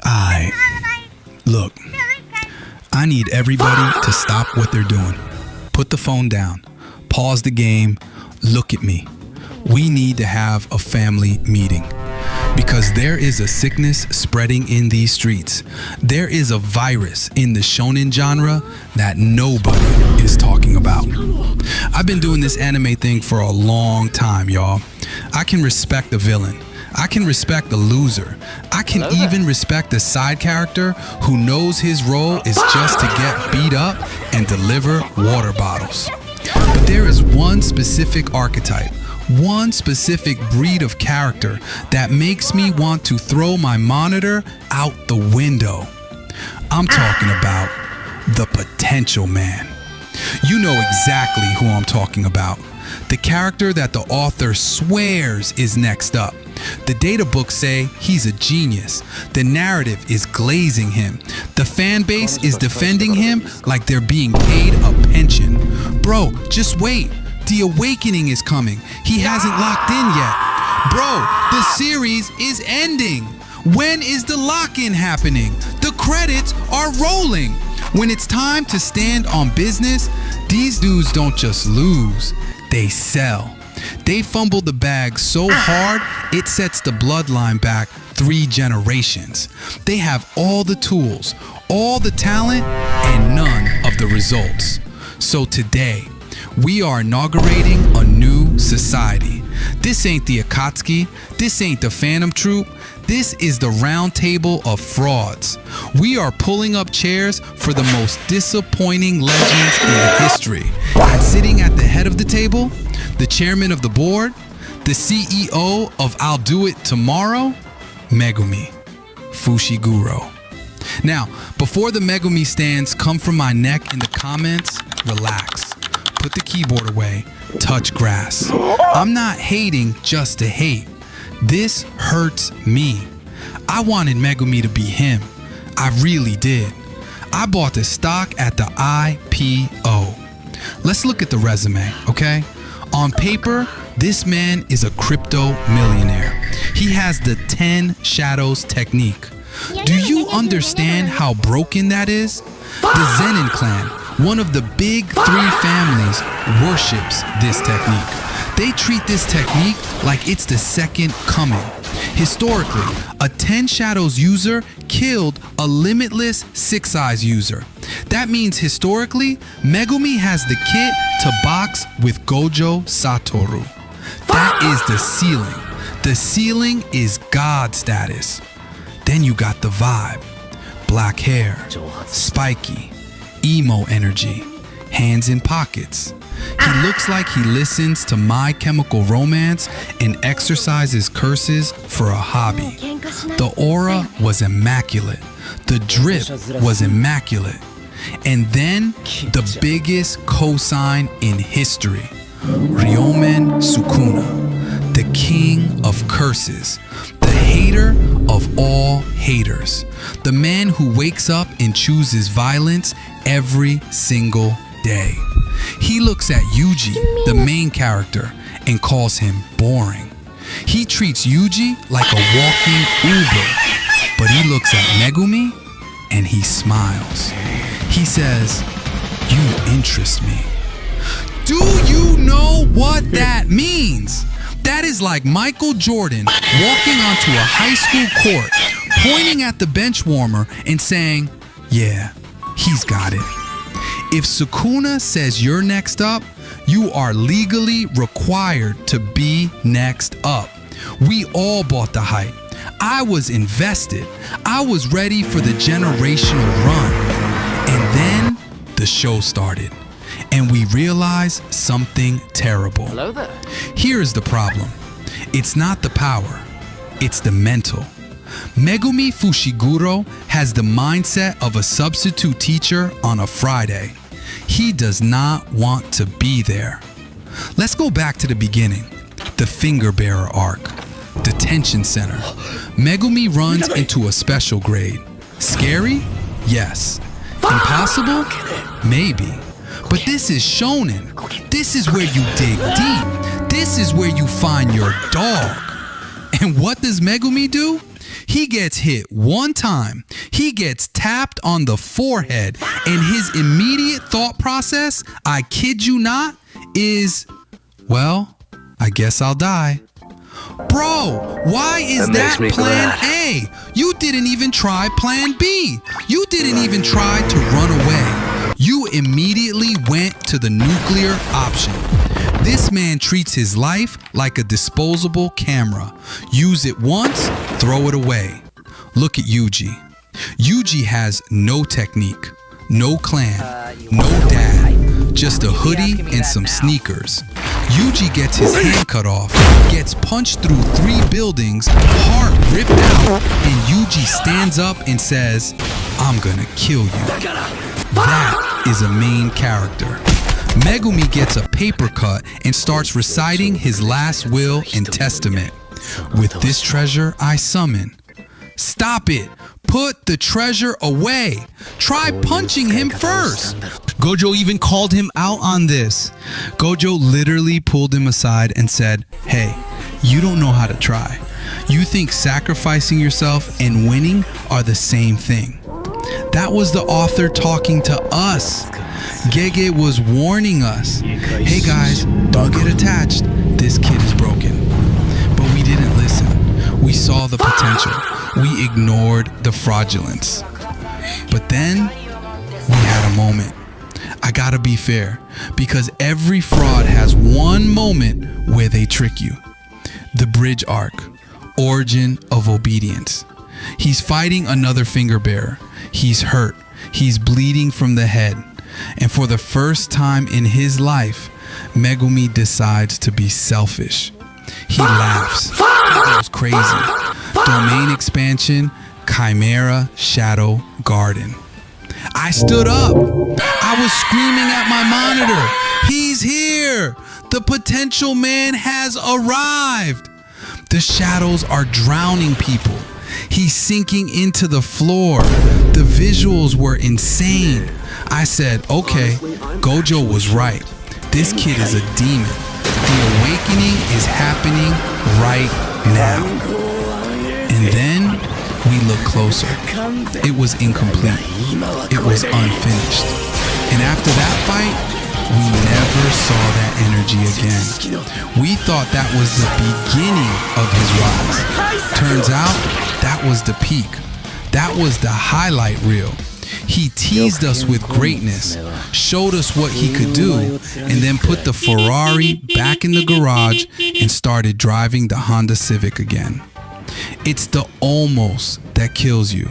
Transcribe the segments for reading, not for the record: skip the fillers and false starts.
Aight. Look, I need everybody to stop what they're doing. Put the phone down. Pause the game. Look at me. We need to have a family meeting. Because there is a sickness spreading in these streets. There is a virus in the shonen genre that nobody is talking about. I've been doing this anime thing for a long time, y'all. I can respect the villain. I can respect the loser. I can even respect the side character who knows his role is just to get beat up and deliver water bottles. But there is one specific archetype, one specific breed of character that makes me want to throw my monitor out the window. I'm talking about the potential man. You know exactly who I'm talking about. The character that the author swears is next up. The data books say he's a genius. The narrative is glazing him. The fan base is defending him like they're being paid a pension. Bro, just wait. The awakening is coming. He hasn't locked in yet. Bro, the series is ending. When is the lock-in happening? The credits are rolling. When it's time to stand on business, these dudes don't just lose, they sell. They fumble the bag so hard, it sets the bloodline back 3 generations. They have all the tools, all the talent, and none of the results. So today, we are inaugurating a new society. This ain't the Akatsuki. This ain't the Phantom Troop. This is the roundtable of frauds. We are pulling up chairs for the most disappointing legends in history. And sitting at the head of the table, the chairman of the board, the CEO of I'll Do It Tomorrow, Megumi Fushiguro. Now, before the Megumi stands come from my neck in the comments, relax. Put the keyboard away, touch grass. I'm not hating just to hate. This hurts me. I wanted Megumi to be him. I really did. I bought the stock at the IPO. Let's look at the resume, okay? On paper, this man is a crypto millionaire. He has the 10 shadows technique. Do you understand how broken that is? The Zenin clan, one of the big 3 families, worships this technique. They treat this technique like it's the second coming. Historically, a 10 shadows user killed a limitless 6 eyes user. That means historically, Megumi has the kit to box with Gojo Satoru. That is the ceiling. The ceiling is God status. Then you got the vibe. Black hair, spiky, emo energy, hands in pockets. He looks like he listens to My Chemical Romance and exercises curses for a hobby. The aura was immaculate. The drip was immaculate. And then the biggest cosign in history, Ryomen Sukuna, the king of curses, the hater of all haters, the man who wakes up and chooses violence every single day. He looks at Yuji, the main character, and calls him boring. He treats Yuji like a walking Uber, but he looks at Megumi and he smiles. He says, "You interest me." Do you know what that means? That is like Michael Jordan walking onto a high school court, pointing at the bench warmer and saying, "Yeah, he's got it." If Sukuna says you're next up, you are legally required to be next up. We all bought the hype. I was invested. I was ready for the generational run. And then the show started. And we realized something terrible. Hello there. Here's the problem. It's not the power. It's the mental. Megumi Fushiguro has the mindset of a substitute teacher on a Friday. He does not want to be there. Let's go back to the beginning. The finger bearer arc. Detention center. Megumi runs into a special grade. Scary? Yes. Impossible? Maybe. But this is shonen. This is where you dig deep. This is where you find your dog. And what does Megumi do? He gets hit one time. He gets tapped on the forehead, and his immediate thought process, I kid you not, is, well, I guess I'll die. Bro, why is that plan A? You didn't even try plan B. You didn't even try to run away. You immediately went to the nuclear option. This man treats his life like a disposable camera. Use it once, throw it away. Look at Yuji. Yuji has no technique, no clan, no dad, just a hoodie and some sneakers. Yuji gets his hand cut off, gets punched through 3 buildings, heart ripped out, and Yuji stands up and says, I'm gonna kill you. That is a main character. Megumi gets a paper cut and starts reciting his last will and testament. With this treasure I summon. Stop it! Put the treasure away! Try punching him first! Gojo even called him out on this. Gojo literally pulled him aside and said, hey, you don't know how to try. You think sacrificing yourself and winning are the same thing. That was the author talking to us. Gege was warning us. Hey guys, don't get attached. This kid is broken. But we didn't listen. We saw the potential. We ignored the fraudulence. But then we had a moment. I gotta be fair, because every fraud has one moment where they trick you. The bridge arc, origin of obedience. He's fighting another finger bearer. He's hurt. He's bleeding from the head. And for the first time in his life, Megumi decides to be selfish. He laughs. He goes crazy. Domain expansion, Chimera, Shadow, Garden. I stood up. I was screaming at my monitor. He's here. The potential man has arrived. The shadows are drowning people. He's sinking into the floor. The visuals were insane. I said, okay, Gojo was right. This kid is a demon. The awakening is happening right now. And then we looked closer. It was incomplete. It was unfinished. And after that fight, we never saw that energy again. We thought that was the beginning of his rise. Turns out, that was the peak. That was the highlight reel. He teased us with greatness, showed us what he could do, and then put the Ferrari back in the garage and started driving the Honda Civic again. It's the almost that kills you.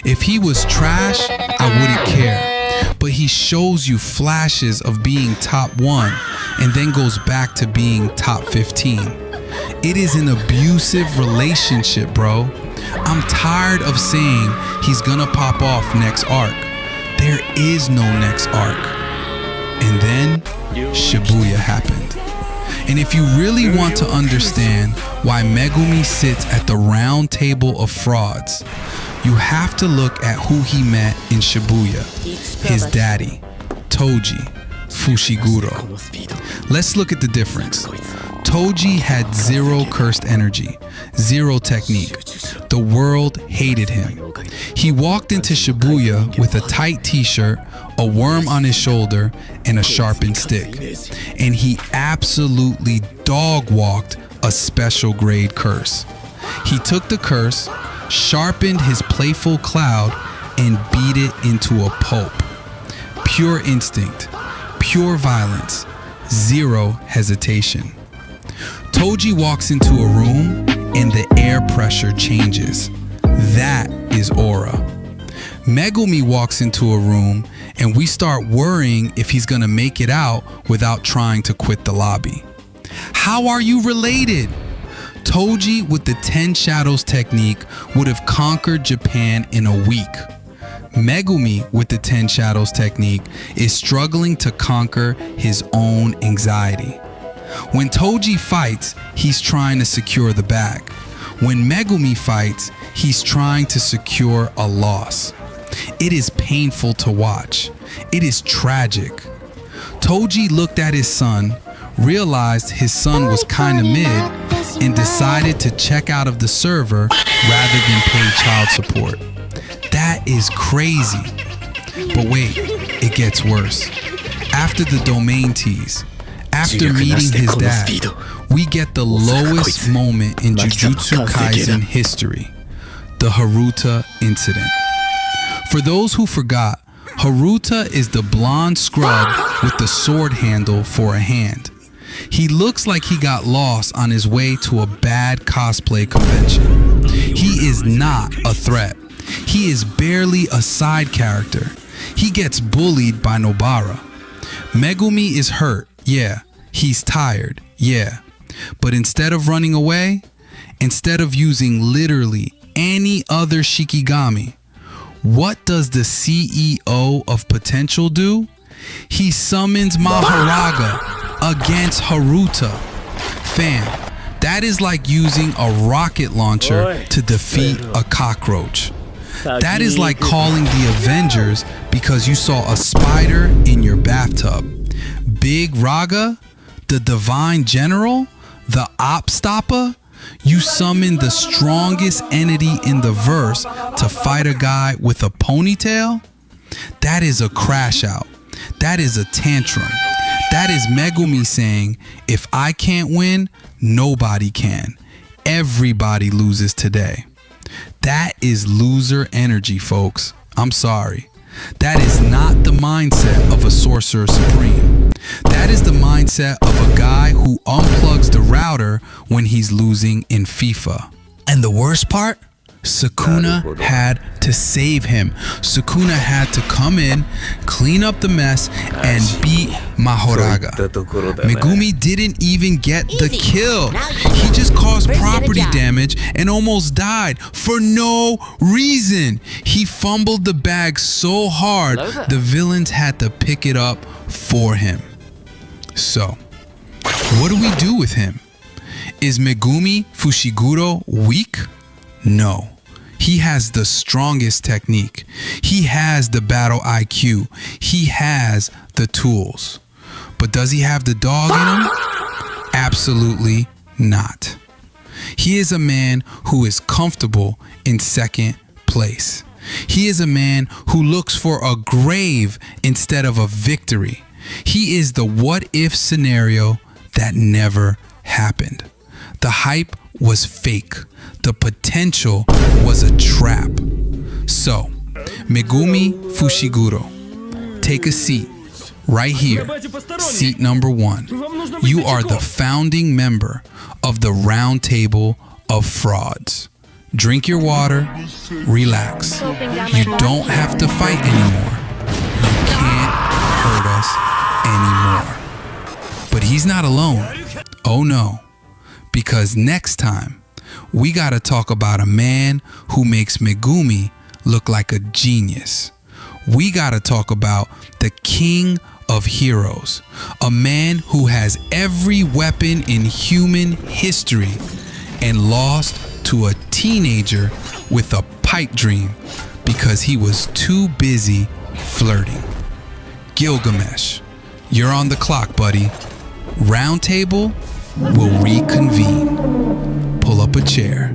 If he was trash, I wouldn't care. But he shows you flashes of being top 1 and then goes back to being top 15. It is an abusive relationship, bro. I'm tired of saying he's gonna pop off next arc. There is no next arc. And then Shibuya happened. And if you really want to understand why Megumi sits at the round table of frauds, you have to look at who he met in Shibuya. His daddy, Toji Fushiguro. Let's look at the difference. Toji had 0 cursed energy, 0 technique. The world hated him. He walked into Shibuya with a tight t-shirt, a worm on his shoulder, and a sharpened stick. And he absolutely dog-walked a special grade curse. He took the curse, sharpened his playful cloud, and beat it into a pulp. Pure instinct, pure violence, 0 hesitation. Toji walks into a room and the air pressure changes. That is aura. Megumi walks into a room and we start worrying if he's gonna make it out without trying to quit the lobby. How are you related? Toji with the 10 shadows technique would have conquered Japan in a week. Megumi with the 10 shadows technique is struggling to conquer his own anxiety. When Toji fights, he's trying to secure the bag. When Megumi fights, he's trying to secure a loss. It is painful to watch. It is tragic. Toji looked at his son, realized his son was kinda mid and decided to check out of the server rather than pay child support. That is crazy. But wait, it gets worse. After the domain tease, after meeting his dad, we get the lowest moment in Jujutsu Kaisen history, the Haruta incident. For those who forgot, Haruta is the blonde scrub with the sword handle for a hand. He looks like he got lost on his way to a bad cosplay convention. He is not a threat. He is barely a side character. He gets bullied by Nobara. Megumi is hurt, yeah. He's tired, yeah. But instead of running away, instead of using literally any other Shikigami, what does the CEO of Potential do? He summons Maharaga against Haruta. Fam, that is like using a rocket launcher to defeat a cockroach. That is like calling the Avengers because you saw a spider in your bathtub. Big Raga, the Divine General, the Op Stopper, you summon the strongest entity in the verse to fight a guy with a ponytail? That is a crash out. That is a tantrum. That is Megumi saying, if I can't win, nobody can. Everybody loses today. That is loser energy, folks. I'm sorry. That is not the mindset of a Sorcerer Supreme. That is the mindset of a guy who unplugs the router when he's losing in FIFA. And the worst part? Sukuna had to save him. Sukuna had to come in, clean up the mess, and beat Mahoraga. Megumi didn't even get the kill. He just caused property damage and almost died for no reason. He fumbled the bag so hard, the villains had to pick it up for him. So, what do we do with him? Is Megumi Fushiguro weak? No. He has the strongest technique. He has the battle IQ. He has the tools. But does he have the dog in him? Absolutely not. He is a man who is comfortable in second place. He is a man who looks for a grave instead of a victory. He is the what if scenario that never happened. The hype was fake. The potential was a trap. So, Megumi Fushiguro, take a seat right here. Seat number 1. You are the founding member of the roundtable of frauds. Drink your water, relax. You don't have to fight anymore. You can't hurt us anymore. But he's not alone. Oh no. Because next time, we gotta talk about a man who makes Megumi look like a genius. We gotta talk about the king of heroes, a man who has every weapon in human history and lost to a teenager with a pipe dream because he was too busy flirting. Gilgamesh, you're on the clock, buddy. Roundtable will reconvene. Pull up a chair.